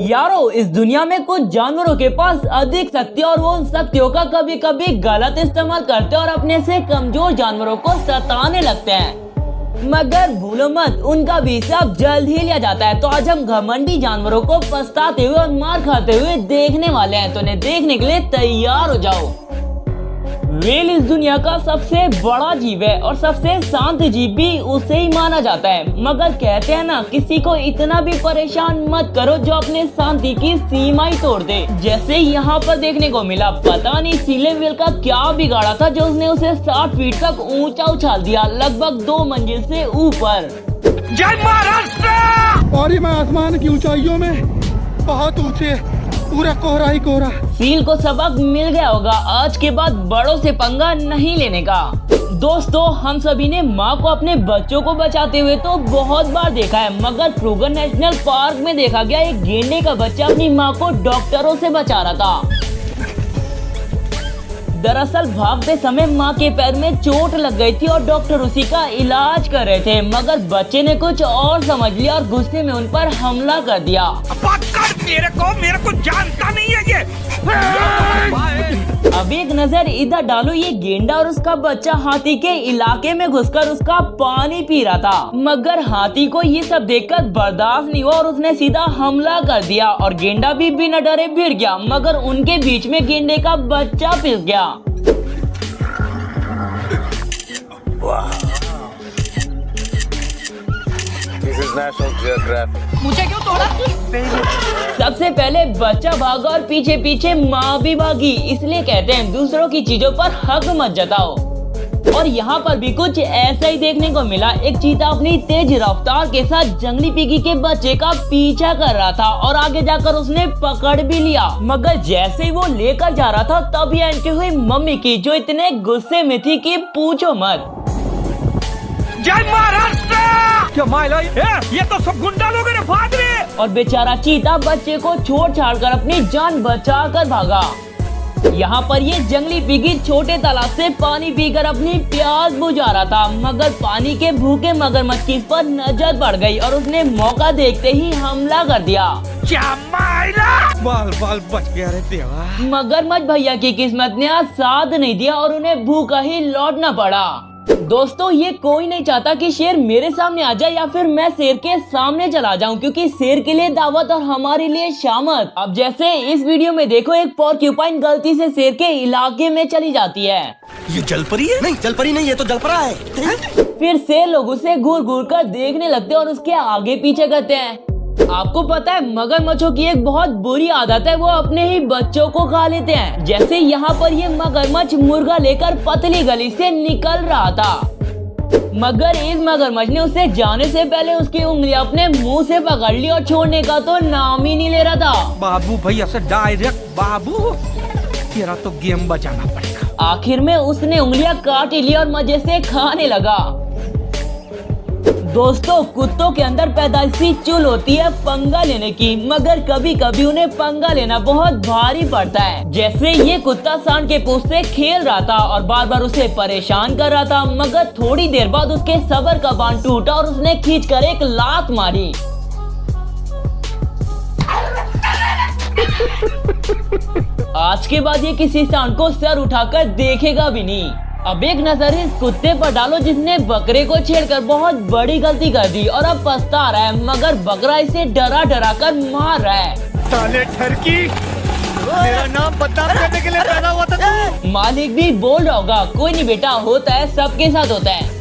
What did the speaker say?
यारो, इस दुनिया में कुछ जानवरों के पास अधिक शक्ति और वो उन शक्तियों का कभी कभी गलत इस्तेमाल करते हैं और अपने से कमजोर जानवरों को सताने लगते हैं। मगर भूलो मत, उनका भी हिसाब जल्द ही लिया जाता है। तो आज हम घमंडी जानवरों को पछताते हुए और मार खाते हुए देखने वाले हैं, तो उन्हें देखने के लिए तैयार हो जाओ। व्हेल इस दुनिया का सबसे बड़ा जीव है और सबसे शांत जीव भी उसे ही माना जाता है। मगर कहते हैं ना, किसी को इतना भी परेशान मत करो जो अपने शांति की सीमा ही तोड़ दे। जैसे यहाँ पर देखने को मिला, पता नहीं सीले व्हेल का क्या बिगाड़ा था जो उसने उसे 60 फीट तक ऊंचा उछाल दिया, लगभग 2 मंजिल से ऊपर। जय महाराष्ट्र! और ये मैं आसमान की ऊंचाइयों में बहुत ऊंचे, पूरा कोहरा ही कोहरा। सील को सबक मिल गया होगा, आज के बाद बड़ों से पंगा नहीं लेने का। दोस्तों, हम सभी ने माँ को अपने बच्चों को बचाते हुए तो बहुत बार देखा है, मगर क्रूगर नेशनल पार्क में देखा गया एक गेंडे का बच्चा अपनी माँ को डॉक्टरों से बचा रहा था। दरअसल भागते समय माँ के पैर में चोट लग गई थी और डॉक्टर उसी का इलाज कर रहे थे, मगर बच्चे ने कुछ और समझ लिया और गुस्से में उन पर हमला कर दिया। मेरे को जानता नहीं है ये। अब एक नजर इधर डालो, ये गेंडा और उसका बच्चा हाथी के इलाके में घुसकर उसका पानी पी रहा था, मगर हाथी को ये सब देखकर बर्दाश्त नहीं हुआ और उसने सीधा हमला कर दिया और गेंडा भी बिना डरे भिड़ गया, मगर उनके बीच में गेंडे का बच्चा फिस गया। मुझे क्यों तोड़ा? सबसे पहले बच्चा भागा और पीछे पीछे माँ भी भागी, इसलिए कहते हैं दूसरों की चीजों पर हक मत जताओ। और यहाँ पर भी कुछ ऐसा ही देखने को मिला। एक चीता अपनी तेज रफ्तार के साथ जंगली पिगी के बच्चे का पीछा कर रहा था और आगे जाकर उसने पकड़ भी लिया, मगर जैसे ही वो लेकर जा रहा था तभी एंट्री हुई मम्मी की, जो इतने गुस्से में थी कि पूछो मत। जय महाराष्ट्र! क्या माइला, ये तो सब गुंडा लोग हैं, भाग रहे। और बेचारा चीता बच्चे को छोड़ छाड़ कर अपनी जान बचा कर भागा। यहाँ पर ये जंगली पिगी छोटे तालाब से पानी पीकर अपनी प्यास बुझा रहा था, मगर पानी के भूखे मगरमच्छ की इस पर नजर पड़ गई और उसने मौका देखते ही हमला कर दिया। क्या माइला! बाल बाल बच गया रे देवा। मगरमच्छ भैया की किस्मत ने आज साथ नहीं दिया और उन्हें भूखा ही लौटना पड़ा। दोस्तों, ये कोई नहीं चाहता कि शेर मेरे सामने आ जाए या फिर मैं शेर के सामने चला जाऊं, क्योंकि शेर के लिए दावत और हमारे लिए शामत। अब जैसे इस वीडियो में देखो, एक पोर्क्यूपाइन गलती से शेर के इलाके में चली जाती है। ये जलपरी है? नहीं, जलपरी नहीं, ये तो जलपरा है। फिर शेर लोग उसे घूर घूर कर देखने लगते हैं और उसके आगे पीछे करते हैं। आपको पता है, मगरमच्छों की एक बहुत बुरी आदत है, वो अपने ही बच्चों को खा लेते हैं। जैसे यहाँ पर ये मगरमच्छ मुर्गा लेकर पतली गली से निकल रहा था, मगर इस मगरमच्छ ने उसे जाने से पहले उसकी उंगलियां अपने मुंह से पकड़ ली और छोड़ने का तो नाम ही नहीं ले रहा था। बाबू भैया से डायरेक्ट बाबू, तेरा तो गेम बजाना पड़ेगा। आखिर में उसने उंगलियां काट ली और मजे से खाने लगा। दोस्तों, कुत्तों के अंदर पैदाइशी चुल होती है पंगा लेने की, मगर कभी कभी उन्हें पंगा लेना बहुत भारी पड़ता है। जैसे ये कुत्ता सांड के पूंछ से खेल रहा था और बार बार उसे परेशान कर रहा था, मगर थोड़ी देर बाद उसके सब्र का बांध टूटा और उसने खींचकर एक लात मारी। आज के बाद ये किसी सांड को सर उठाकर देखेगा भी नहीं। अब एक नजर इस कुत्ते पर डालो जिसने बकरे को छेड़कर बहुत बड़ी गलती कर दी और अब पछता रहा है, मगर बकरा इसे डरा डरा कर मार रहा है। साले ठरकी, मेरा नाम बदनाम करने के लिए पैदा हुआ था तू। मालिक भी बोल रहा होगा, कोई नहीं बेटा, होता है, सबके साथ होता है।